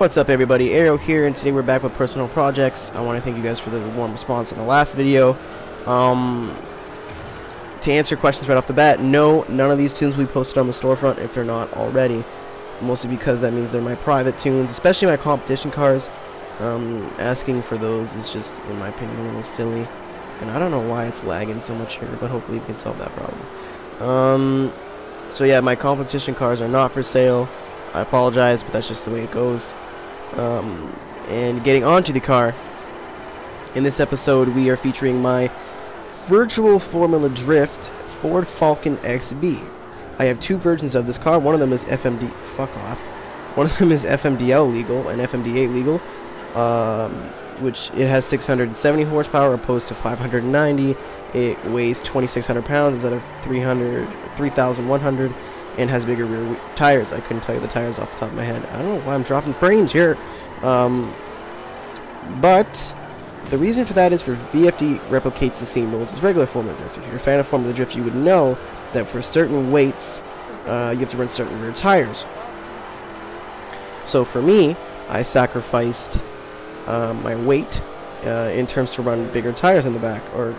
What's up, everybody? Arrow here, and today we're back with personal projects. I want to thank you guys for the warm response in the last video. To answer questions right off the bat, no, none of these tunes will be posted on the storefront if they're not already. Mostly because that means they're my private tunes, especially my competition cars. Asking for those is just, in my opinion, a little silly. And I don't know why it's lagging so much here, but hopefully we can solve that problem. So yeah, my competition cars are not for sale. I apologize, but that's just the way it goes. And getting onto the car, in this episode we are featuring my virtual Formula Drift Ford Falcon XB. I have two versions of this car. One of them is FMD. Fuck off. One of them is FMDL legal and FMD8 legal, which it has 670 horsepower opposed to 590. It weighs 2,600 pounds instead of 3,100. And has bigger rear tires. I couldn't tell you the tires off the top of my head. I don't know why I'm dropping frames here. But the reason for that is for VFD replicates the same rules as regular Formula Drift. If you're a fan of Formula Drift, you would know that for certain weights, you have to run certain rear tires. So for me, I sacrificed my weight in terms to run bigger tires in the back, or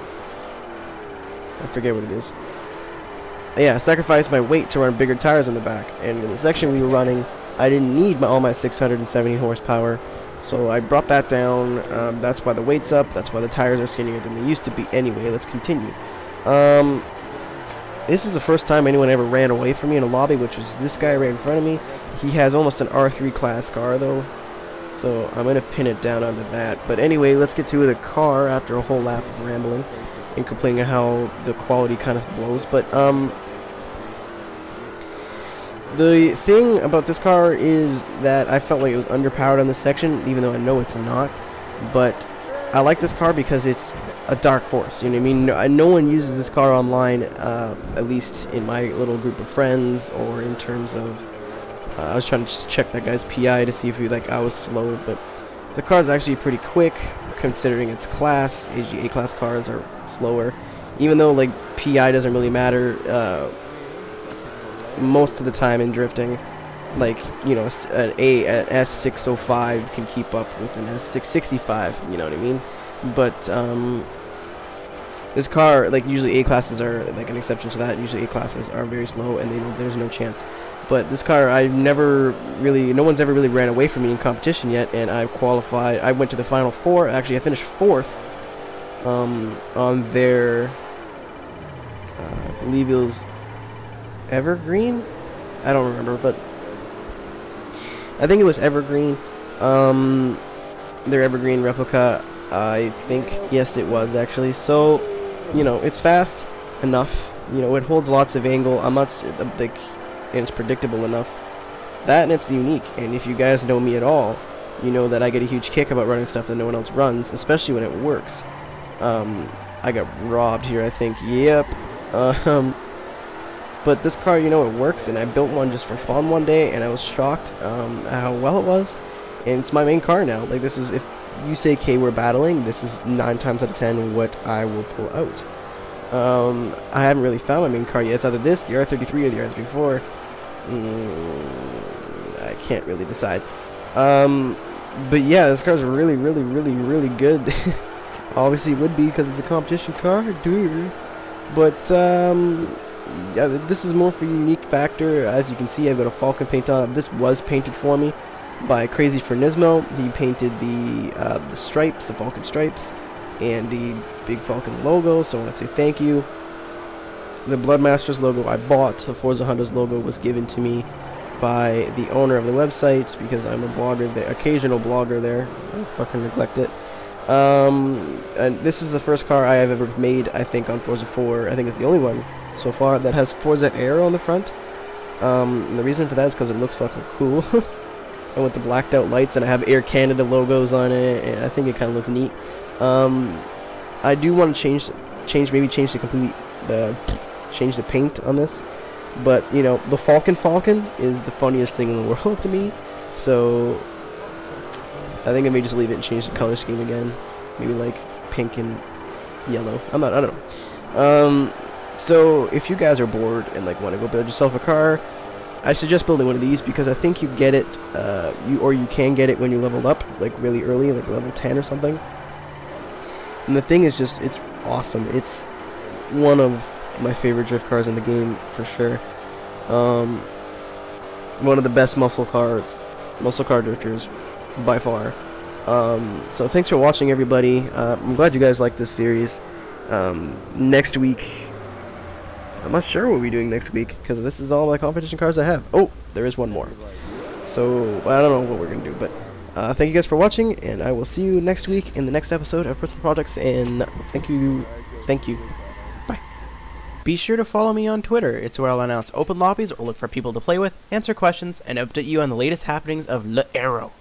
I forget what it is. Yeah, I sacrificed my weight to run bigger tires in the back, and in the section we were running, I didn't need all my 670 horsepower, so I brought that down. That's why the weight's up, that's why the tires are skinnier than they used to be. Anyway, let's continue. This is the first time anyone ever ran away from me in a lobby, which was this guy right in front of me. He has almost an R3 class car though, so I'm going to pin it down onto that. But anyway, let's get to the car after a whole lap of rambling and complaining how the quality kind of blows. But the thing about this car is that I felt like it was underpowered on this section, even though I know it's not. But I like this car because it's a dark horse, you know what I mean? No one uses this car online, at least in my little group of friends, or in terms of I was trying to just check that guy's PI to see if I was slow, but the car is actually pretty quick considering its class. AGA class cars are slower, even though like PI doesn't really matter most of the time in drifting. Like, you know, an S605 can keep up with an S665, you know what I mean? But this car, like, usually A classes are like an exception to that. Usually A classes are very slow and there's no chance. But this car, no one's ever really ran away from me in competition yet, and I've qualified. I went to the final four. Actually, I finished fourth on their, I believe it was Evergreen? I don't remember, but I think it was Evergreen. Their Evergreen replica, I think. Yes, it was actually. So, you know, it's fast enough. You know, it holds lots of angle. I'm not like, and it's predictable enough. That, and it's unique. And if you guys know me at all, you know that I get a huge kick about running stuff that no one else runs, especially when it works. I got robbed here, I think. Yep. But this car, you know, it works, and I built one just for fun one day, and I was shocked how well it was. And it's my main car now. Like, this is, if you say, okay, we're battling, this is 9 times out of 10 what I will pull out. I haven't really found my main car yet. It's either this, the R33, or the R34. I can't really decide. But yeah, this car's really, really, really, really good. Obviously, it would be because it's a competition car, dude. But yeah, this is more for unique factor. As you can see, I've got a Falcon paint on. This was painted for me by Crazy Fernismo. He painted the stripes, the Falcon stripes, and the big Falcon logo. So I want to say thank you. The Bloodmasters logo I bought. The Forza Honda's logo was given to me by the owner of the website because I'm a blogger, the occasional blogger there. I fucking neglect it. And this is the first car I have ever made, I think, on Forza 4. I think it's the only one so far that has Forza Air on the front. And the reason for that is because it looks fucking cool. And with the blacked out lights, and I have Air Canada logos on it, and I think it kind of looks neat. I do want to change the paint on this, but you know, the Falcon is the funniest thing in the world to me. So I think I may just leave it and change the color scheme again, maybe like pink and yellow. I don't know. So if you guys are bored and like want to go build yourself a car, I suggest building one of these because I think you get it, you can get it when you leveled up, like really early, like level 10 or something. And the thing is just, it's awesome. It's one of my favorite drift cars in the game for sure. One of the best muscle car drifters by far. So thanks for watching, everybody. I'm glad you guys liked this series. Next week, I'm not sure what we're doing next week because this is all my competition cars I have. Oh, there is one more. So I don't know what we're gonna do, but thank you guys for watching, and I will see you next week in the next episode of Personal Projects. And thank you. Bye. Be sure to follow me on Twitter. It's where I'll announce open lobbies or look for people to play with, answer questions, and update you on the latest happenings of Le Aero.